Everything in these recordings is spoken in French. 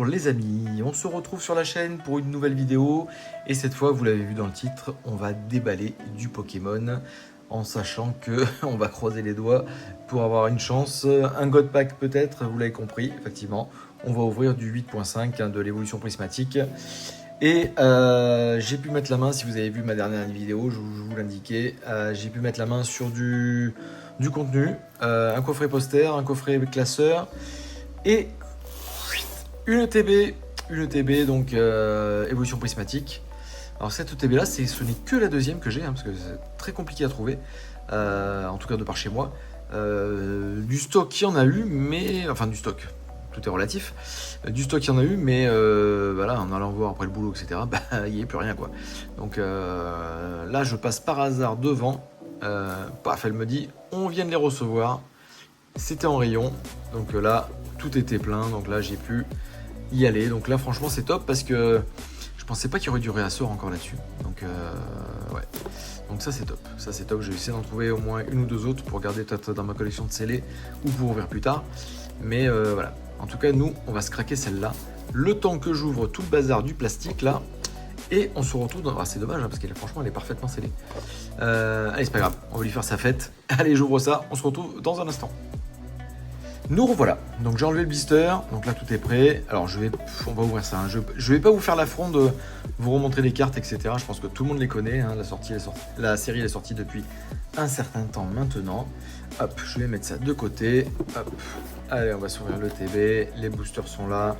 Bonjour les amis, on se retrouve sur la chaîne pour une nouvelle vidéo et cette fois, vous l'avez vu dans le titre, on va déballer du Pokémon en sachant que on va croiser les doigts pour avoir une chance, un God Pack peut-être, vous l'avez compris, effectivement, on va ouvrir du 8.5 de l'évolution prismatique et j'ai pu mettre la main, si vous avez vu ma dernière vidéo, je vous l'indiquais, j'ai pu mettre la main sur du contenu, un coffret poster, un coffret classeur et une ETB, donc évolution prismatique. Alors cette ETB là, ce n'est que la deuxième que j'ai, parce que c'est très compliqué à trouver, en tout cas de par chez moi. Du stock, il y en a eu, mais... Enfin du stock, tout est relatif. Du stock, il y en a eu, mais voilà, en allant voir après le boulot, etc., bah, il n'y a plus rien, quoi. Donc là, je passe par hasard devant. Paf, elle me dit, on vient de les recevoir. C'était en rayon, donc là, tout était plein, donc là, j'ai pu y aller. Donc là, franchement, c'est top parce que je pensais pas qu'il y aurait du réassort encore là-dessus. Donc ouais. Donc ça, c'est top. Ça, c'est top. Je vais essayer d'en trouver au moins une ou deux autres pour garder peut-être dans ma collection de scellés ou pour ouvrir plus tard. Mais voilà. En tout cas, nous, on va se craquer celle-là. Le temps que j'ouvre tout le bazar du plastique là. Et on se retrouve dans... Ah, c'est dommage, hein, parce qu'elle franchement, elle est parfaitement scellée. Allez, c'est pas grave. On va lui faire sa fête. Allez, j'ouvre ça. On se retrouve dans un instant. Nous revoilà, donc j'ai enlevé le blister, donc là tout est prêt. Alors on va ouvrir ça, hein. Je vais pas vous faire l'affront de vous remontrer les cartes, etc. Je pense que tout le monde les connaît, hein. La série est sortie depuis un certain temps maintenant. Hop, je vais mettre ça de côté. Hop, allez, on va s'ouvrir le TB, les boosters sont là.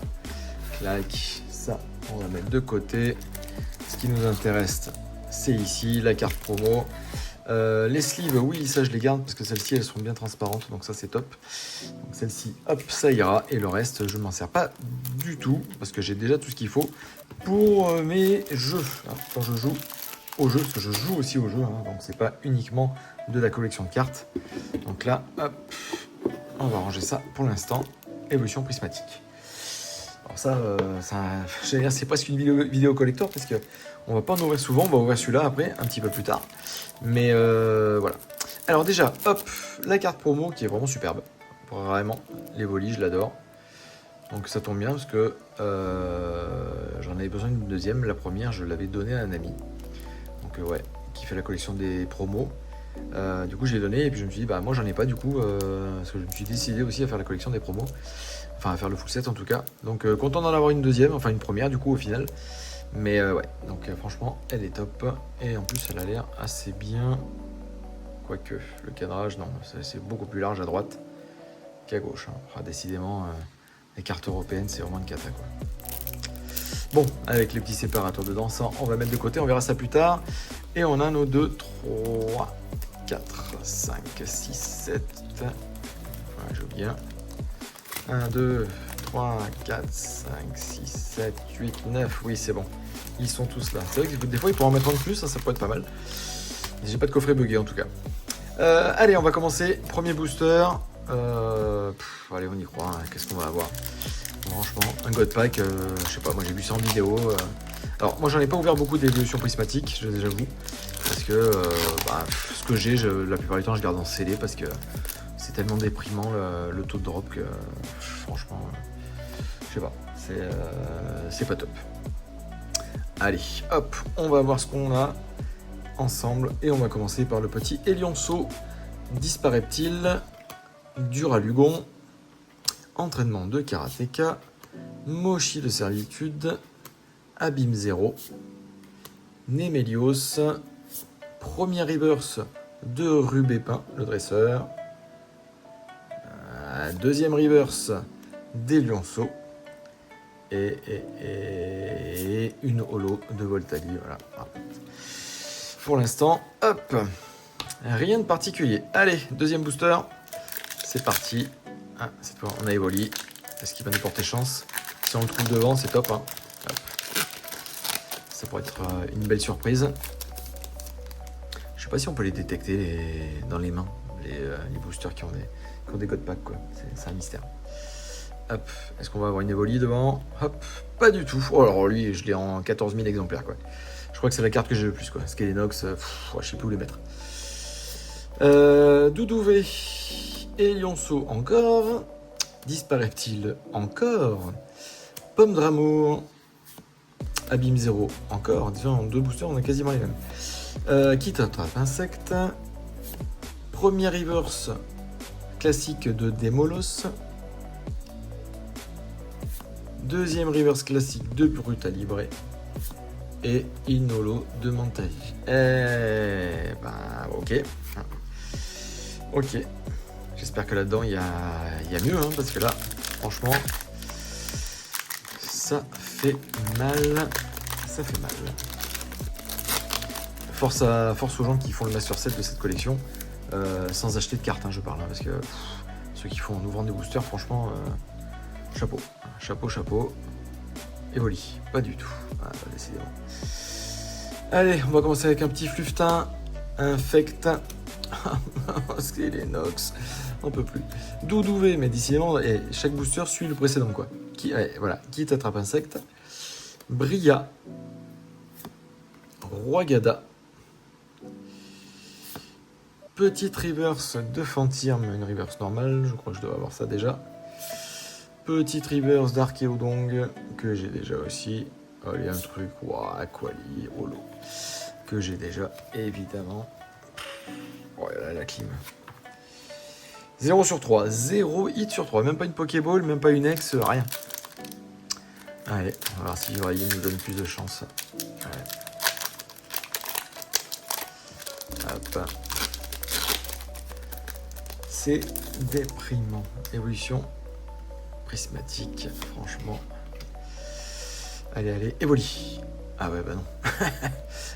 Clac, ça on va mettre de côté. Ce qui nous intéresse, c'est ici, la carte promo. Les sleeves, oui, ça je les garde parce que celles-ci elles sont bien transparentes, donc ça c'est top. Donc celle-ci, hop, ça ira. Et le reste, je ne m'en sers pas du tout parce que j'ai déjà tout ce qu'il faut pour mes jeux. Hein, quand je joue au jeu, parce que je joue aussi au jeu, hein, donc c'est pas uniquement de la collection de cartes. Donc là, hop, on va ranger ça pour l'instant. Évolution prismatique. Alors ça, j'allais dire, c'est presque une vidéo collector parce que on va pas en ouvrir souvent, on va ouvrir celui-là après, un petit peu plus tard. Mais voilà. Alors déjà, hop, la carte promo qui est vraiment superbe. Vraiment, l'Evoli, je l'adore. Donc ça tombe bien parce que j'en avais besoin d'une deuxième. La première, je l'avais donnée à un ami. Donc ouais, qui fait la collection des promos. Du coup, je l'ai donné et puis je me suis dit, bah moi j'en ai pas du coup, parce que je me suis décidé aussi à faire la collection des promos. Enfin, à faire le full set en tout cas. Donc content d'en avoir une deuxième, enfin une première du coup au final. Mais ouais, donc franchement, elle est top. Et en plus, elle a l'air assez bien. Quoique, le cadrage, non, c'est beaucoup plus large à droite qu'à gauche. Hein. Enfin, décidément, les cartes européennes, c'est vraiment une cata, quoi. Bon, avec les petits séparateurs dedans, ça, on va mettre de côté, on verra ça plus tard. Et on a nos 2, 3, 4, 5, 6, 7. Voilà, je veux bien. 1, 2, 3, 4, 5, 6, 7, 8, 9. Oui, c'est bon. Ils sont tous là. C'est vrai que des fois, ils pourraient en mettre un de plus, ça pourrait être pas mal. J'ai pas de coffret buggé en tout cas. Allez, on va commencer. Premier booster. Allez, on y croit. Hein. Qu'est-ce qu'on va avoir? Franchement, un God Pack, je sais pas, moi j'ai vu ça en vidéo. Alors, moi j'en ai pas ouvert beaucoup d'évolutions prismatiques, j'avoue. Parce que ce que j'ai, la plupart du temps, je garde en scellé parce que c'est tellement déprimant le taux de drop que franchement, je sais pas, c'est pas top. Allez, hop, on va voir ce qu'on a ensemble et on va commencer par le petit Elionceau, Dispareptile, Duralugon, Entraînement de Karateka, Mochi de Servitude, Abîme 0, Nemelios, premier reverse de Rubépin, le dresseur, deuxième reverse d'Elionceau et une holo de Voltagi. Voilà. Pour l'instant, hop, rien de particulier. Allez, deuxième booster, c'est parti. Ah, cette fois, on a Evoli. Est-ce qu'il va nous porter chance? Si on le trouve devant, c'est top. Hein. Hop. Ça pourrait être une belle surprise. Je sais pas si on peut les détecter dans les mains, les boosters qui ont des God Pack, quoi. C'est un mystère. Hop, est-ce qu'on va avoir une Evoli devant? Hop, pas du tout. Oh, alors lui, je l'ai en 14 000 exemplaires, quoi. Je crois que c'est la carte que j'ai le plus, quoi. Skelenox, je sais plus où les mettre. Doudouvé, Elionceau encore, Dispareptile encore, Pomme d'amour. Abîme 0. Encore, disons, en 2 boosters, on a quasiment les mêmes. Qui t'attrape insecte. Premier reverse classique de Demolos. Deuxième reverse classique de Brutalibre. Et Inolo de Mentali. Eh ben, ok. Ok. J'espère que là-dedans, il y a mieux, hein, parce que là, franchement, ça fait mal. Ça fait mal. Force aux gens qui font le Master Set de cette collection, sans acheter de cartes, hein, je parle, hein, parce que ceux qui font en ouvrant des boosters, franchement, chapeau. Chapeau. Evoli, pas du tout. Ah, décidément. Allez, on va commencer avec un petit fluftin. Infect. Skelenox. On peut plus. Doudouvé, mais décidément, et chaque booster suit le précédent, quoi. Voilà, qui t'attrape insecte. Bria. Roigada. Petite reverse de Fantirm, une reverse normale, je crois que je dois avoir ça déjà. Petite reverse d'Archéodong, que j'ai déjà aussi. Allez, un truc, waouh, Aquali, Holo, que j'ai déjà, évidemment. Oh là, la clim. 0 sur 3, 0 hit sur 3, même pas une Pokéball, même pas une X, rien. Allez, on va voir si Joraillé nous donne plus de chance. Ouais. Hop. C'est déprimant. Évolution prismatique, franchement. Allez, Evoli. Ah ouais, bah non.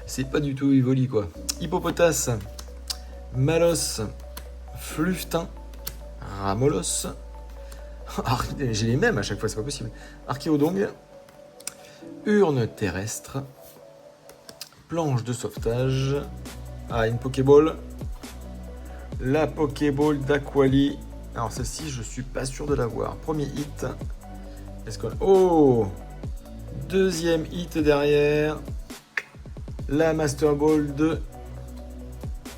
C'est pas du tout Evoli, quoi. Hippopotas, Malos, Fluftin, Ramolos. J'ai les mêmes à chaque fois, c'est pas possible. Archéodong, Urne terrestre, planche de sauvetage. Ah, une Pokéball. La Pokéball d'Aquali. Alors celle-ci, je suis pas sûr de l'avoir. Premier hit. Est-ce qu'on... Oh! Deuxième hit derrière. La Master Ball de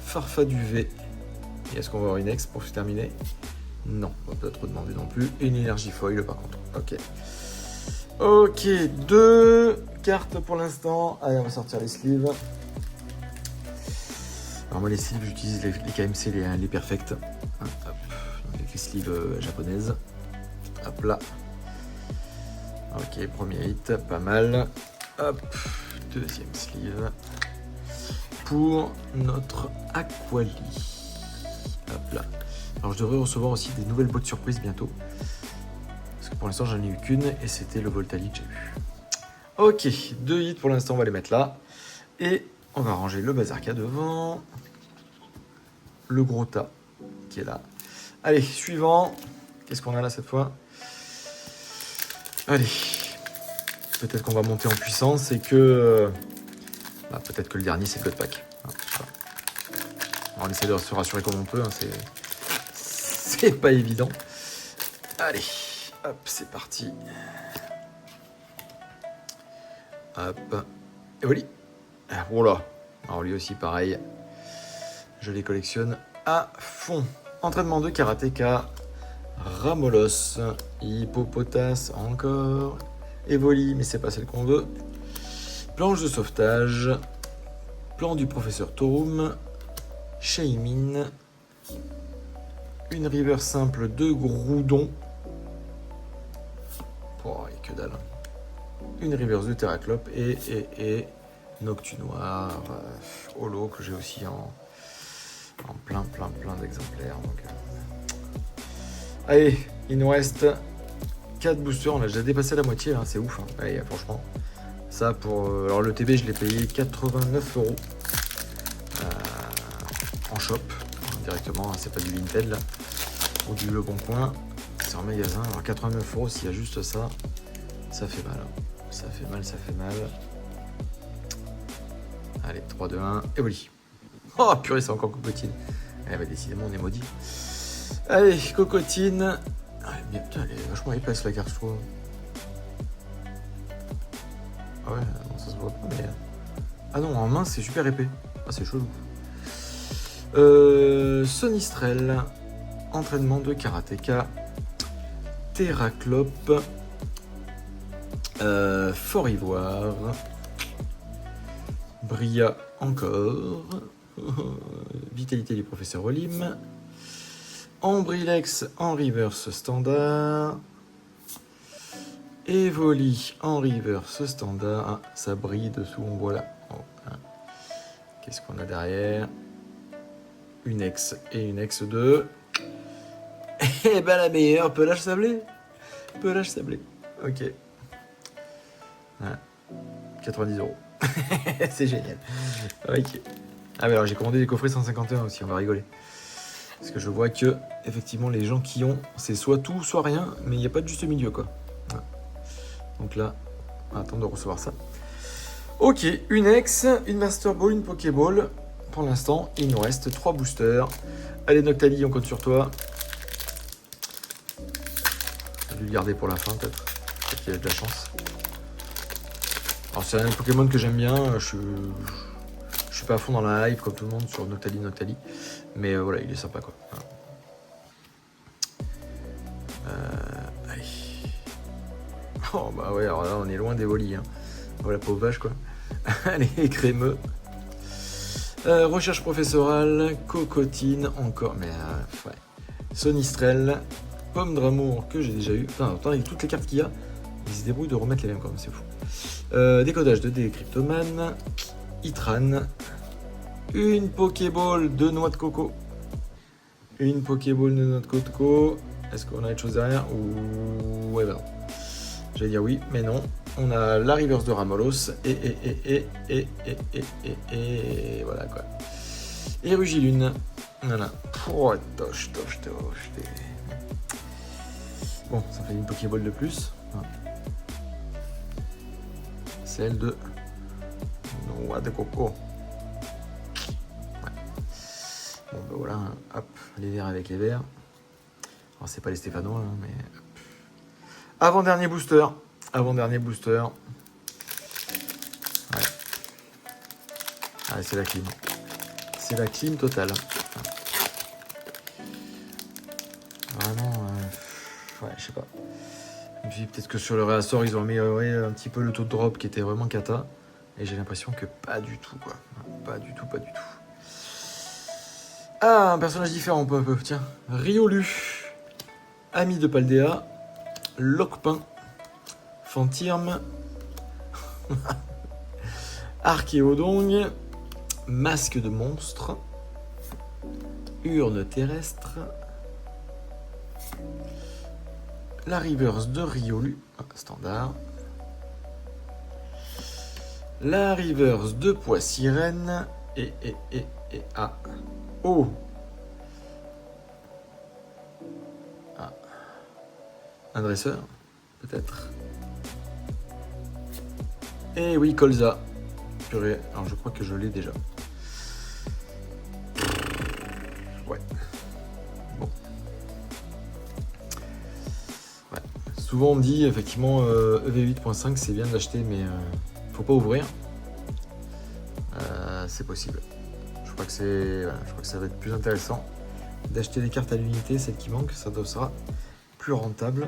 Farfaduvet. Et est-ce qu'on va avoir une X pour se terminer? Non, on va pas trop demander non plus. Et une énergie foil par contre. Ok. Ok, 2 cartes pour l'instant. Allez, on va sortir les sleeves. Alors moi les sleeves, j'utilise les KMC, les perfects. Hop. Avec les sleeves japonaises. Hop là. Ok, premier hit, pas mal. Hop, deuxième sleeve. Pour notre Aquali. Hop là. Alors je devrais recevoir aussi des nouvelles boîtes surprises bientôt. Parce que pour l'instant j'en ai eu qu'une et c'était le Voltali que j'ai eu. Ok, 2 hits pour l'instant, on va les mettre là. Et on va ranger le Bazarka devant. Le gros tas qui est là. Allez, suivant. Qu'est-ce qu'on a là cette fois? Allez. Peut-être qu'on va monter en puissance et que... peut-être que le dernier c'est Bloodpack. On essaie de se rassurer comme on peut. Hein, c'est pas évident. Allez. Hop, c'est parti. Hop. Et voilà. Oh là. Alors lui aussi pareil. Je les collectionne à fond. Entraînement de karatéka. Ramolos. Hippopotas encore. Evoli, mais c'est pas celle qu'on veut. Planche de sauvetage. Plan du professeur Torum. Shaymin. Une river simple de Groudon. Oh, et que dalle. Une reverse de Terraclope et Noctunoir, Holo que j'ai aussi en plein d'exemplaires. Donc, Allez, il nous reste 4 boosters, on a déjà dépassé la moitié, hein, c'est ouf. Hein. Allez, franchement, ça pour... alors le TB, je l'ai payé 89 € en shop, directement, hein, c'est pas du Vinted là, ou du Le Bon Coin, c'est en magasin. Alors 89 € s'il y a juste ça, ça fait mal. Hein. Ça fait mal. Allez, 3, 2, 1, et oui. Oh purée, c'est encore Cocotine. Eh bah décidément, on est maudit. Allez, Cocotine. Ah, mais putain, elle est vachement épaisse la carte, je trouve. Ah ouais, non, ça se voit pas, mais... Ah non, en main, c'est super épais. Ah, c'est chelou. Sonistrel. Entraînement de karatéka. Terraclope. Fort Ivoire. Bria encore. Vitalité du professeur Olim. Ambrilex en reverse standard. Evoli en reverse standard. Ah, ça brille dessous, on voit là. Oh, hein. Qu'est-ce qu'on a derrière? Une ex et une ex 2. Et ben la meilleure, pelage sablé. Pelage sablé. Ok. Voilà. 90 €. C'est génial. Ok. Ah mais alors j'ai commandé des coffrets 151 aussi, on va rigoler. Parce que je vois que effectivement les gens qui ont, c'est soit tout, soit rien, mais il n'y a pas de juste milieu quoi. Voilà. Donc là, on va attendre de recevoir ça. Ok, une ex, une Master Ball, une Pokéball. Pour l'instant, il nous reste 3 boosters. Allez Noctali, on compte sur toi. Je vais le garder pour la fin peut-être. Peut-être qu'il y a de la chance. Alors c'est un Pokémon que j'aime bien, je suis pas à fond dans la hype comme tout le monde sur Noctali. Mais voilà, il est sympa quoi. Voilà. Allez. Oh bah ouais, alors là on est loin des volis. Hein. Voilà, pauvre vache quoi. Allez, crémeux. Recherche professorale, Cocotine, encore, mais ouais. Sonistrel, Pomme d'amour que j'ai déjà eu. Attends, avec toutes les cartes qu'il y a, ils se débrouillent de remettre les mêmes comme c'est fou. Décodage de Décryptoman, Itran, une Pokéball de noix de coco. Une Pokéball de noix de coco. Est-ce qu'on a autre chose derrière? Ou ouais, bah non. J'allais dire oui, mais non. On a la reverse de Ramolos et voilà quoi. Et Rugilune. Voilà. Oh, toche. Bon, ça fait une Pokéball de plus. Celle de noix de coco. Ouais. Bon, ben voilà. Hop, les verts avec les verts. Alors, c'est pas les Stéphano, hein, mais. Avant-dernier booster. Ouais. Allez, c'est la clim. C'est la clim totale. Vraiment, ouais, je sais pas. Je me suis dit peut-être que sur le réassort, ils ont amélioré un petit peu le taux de drop qui était vraiment cata. Et j'ai l'impression que pas du tout, quoi. Pas du tout. Ah, un personnage différent, peu. Tiens, Riolu. Ami de Paldea. Locpin. Fantirme. Archéodong. Masque de monstre. Urne terrestre. La reverse de Riolu. Standard. La reverse de Poissirène. Et ah. Oh. Ah. Un dresseur, peut-être. Et oui, Colza. Purée. Alors je crois que je l'ai déjà. Ouais. Bon. Ouais. Souvent on me dit effectivement EV8.5 c'est bien de l'acheter mais faut pas ouvrir. C'est possible. Je crois que ça va être plus intéressant d'acheter des cartes à l'unité, celles qui manquent, ça sera plus rentable.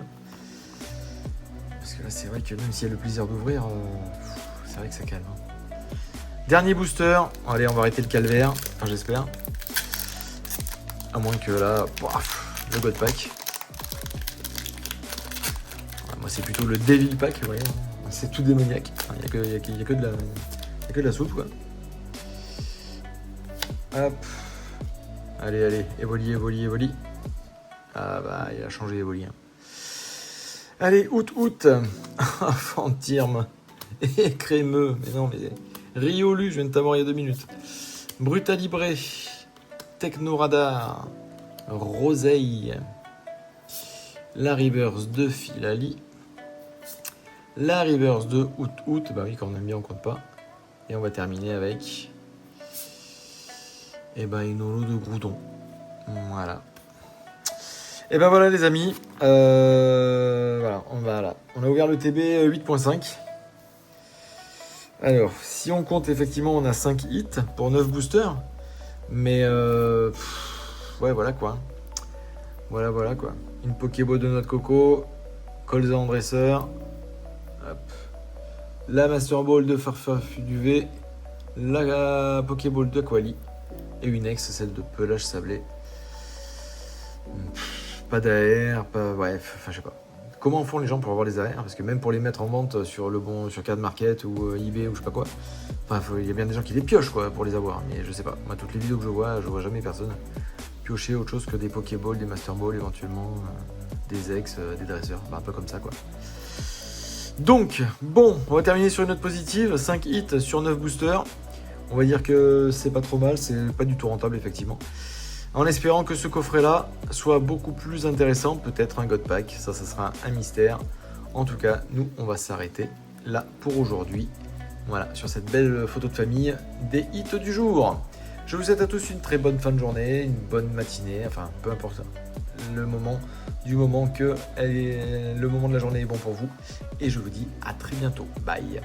Parce que là c'est vrai que même s'il y a le plaisir d'ouvrir, c'est vrai que ça calme. Dernier booster, allez on va arrêter le calvaire, enfin j'espère. À moins que là, le God Pack. Ouais, moi c'est plutôt le Devil Pack, vous voyez, c'est tout démoniaque. Il n'y a que de la soupe quoi. Hop. Allez, Evoli. Ah bah, il a changé Evoli. Hein. Allez, août. Fantirme. Et crémeux. Mais non, mais... Riolu, je viens de t'avoir il y a 2 minutes. Brutalibré. Technoradar. Roseille. La reverse de Filali. La reverse de août. Bah oui, quand on aime bien, on compte pas. Et on va terminer avec... Et ben une holo de Groudon. Voilà. Et ben voilà les amis. Voilà, on a ouvert le TB 8.5. Alors, si on compte effectivement, on a 5 hits pour 9 boosters. Mais ouais, voilà quoi. Voilà quoi. Une Pokéball de noix de coco, Colza en dresseur, Hop. La Master Ball de Farfafu Duvet, la Pokéball de Quali et une ex, celle de Pelage Sablé. Pas d'AR, pas... Bref, enfin je sais pas. Comment font les gens pour avoir les AR? Parce que même pour les mettre en vente sur sur Card Market ou eBay ou je sais pas quoi, enfin il y a bien des gens qui les piochent quoi pour les avoir, mais je sais pas. Moi toutes les vidéos que je vois jamais personne piocher autre chose que des Pokéballs, des Master Balls éventuellement, des ex, des dresseurs, un peu comme ça quoi. Donc, bon, on va terminer sur une note positive, 5 hits sur 9 boosters. On va dire que c'est pas trop mal, c'est pas du tout rentable effectivement. En espérant que ce coffret-là soit beaucoup plus intéressant, peut-être un God Pack, ça sera un mystère. En tout cas, nous, on va s'arrêter là pour aujourd'hui. Voilà, sur cette belle photo de famille des hits du jour. Je vous souhaite à tous une très bonne fin de journée, une bonne matinée, enfin, peu importe le moment de la journée est bon pour vous. Et je vous dis à très bientôt. Bye.